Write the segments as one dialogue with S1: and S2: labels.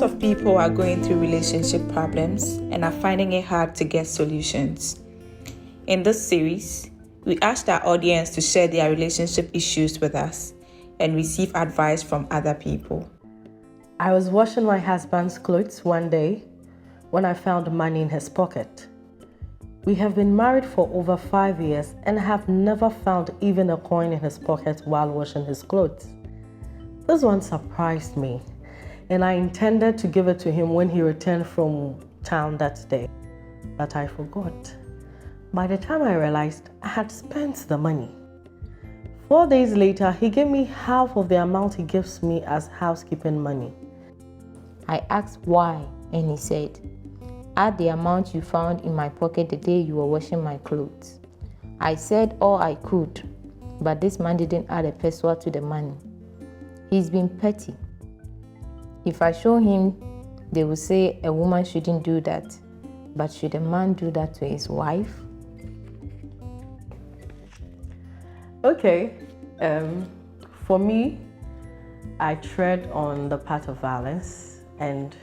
S1: lot of people are going through relationship problems and are finding it hard to get solutions. In this series, we asked our audience to share their relationship issues with us and receive advice from other people.
S2: I was washing my husband's clothes one day when I found money in his pocket. We have been married for over 5 years and have never found even a coin in his pocket while washing his clothes. This one surprised me, and I intended to give it to him when he returned from town that day, but I forgot. By the time I realized, I had spent the money. 4 days later, he gave me half of the amount he gives me as housekeeping money.
S3: I asked why, and he said, "Add the amount you found in my pocket the day you were washing my clothes." I said all I could, but this man didn't add a peso to the money. He's been petty. If I show him, they will say a woman shouldn't do that, but should a man do that to his wife?
S2: Okay, for me, I tread on the path of violence, and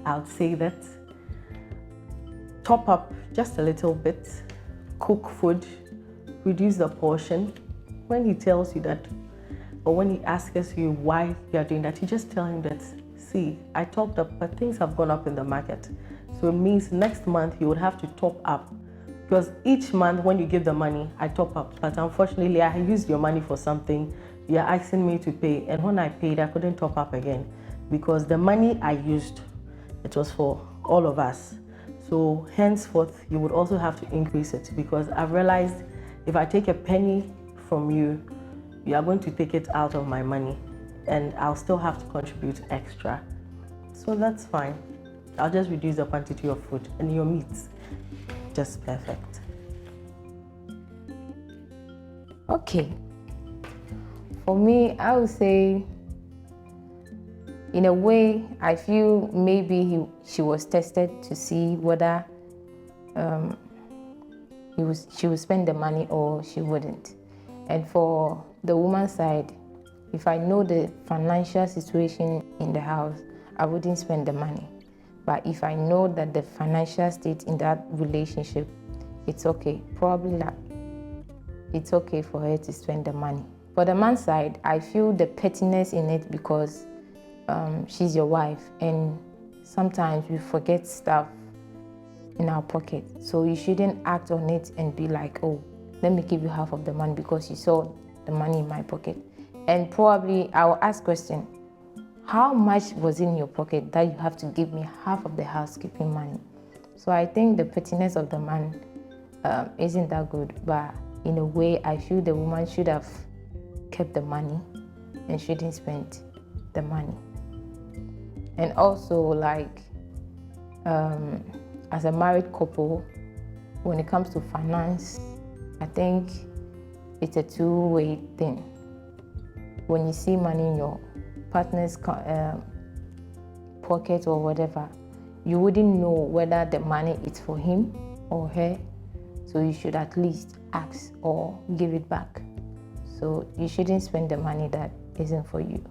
S2: I'll say that top up just a little bit, cook food, reduce the portion. When he tells you that, or when he asks you why you are doing that, you just tell him that, see, I topped up, but things have gone up in the market. So it means next month you would have to top up. Because each month when you give the money, I top up. But unfortunately, I used your money for something. You're asking me to pay. And when I paid, I couldn't top up again. Because the money I used, it was for all of us. So henceforth, you would also have to increase it. Because I've realized if I take a penny from you, you are going to take it out of my money. And I'll still have to contribute extra. So that's fine. I'll just reduce the quantity of food and your meats. Just perfect.
S3: Okay. For me, I would say, in a way, I feel maybe she was tested to see whether she would spend the money or she wouldn't. And for the woman's side, if I know the financial situation in the house, I wouldn't spend the money. But if I know that the financial state in that relationship, it's okay. Probably not. It's okay for her to spend the money. For the man's side, I feel the pettiness in it because she's your wife, and sometimes we forget stuff in our pocket. So you shouldn't act on it and be like, oh, let me give you half of the money because you saw the money in my pocket. And probably I will ask question, how much was in your pocket that you have to give me half of the housekeeping money? So I think the pettiness of the man isn't that good, but in a way, I feel the woman should have kept the money and shouldn't spend the money. And also, like, as a married couple, when it comes to finance, I think it's a two-way thing. When you see money in your partner's pocket or whatever, you wouldn't know whether the money is for him or her, so you should at least ask or give it back. So you shouldn't spend the money that isn't for you.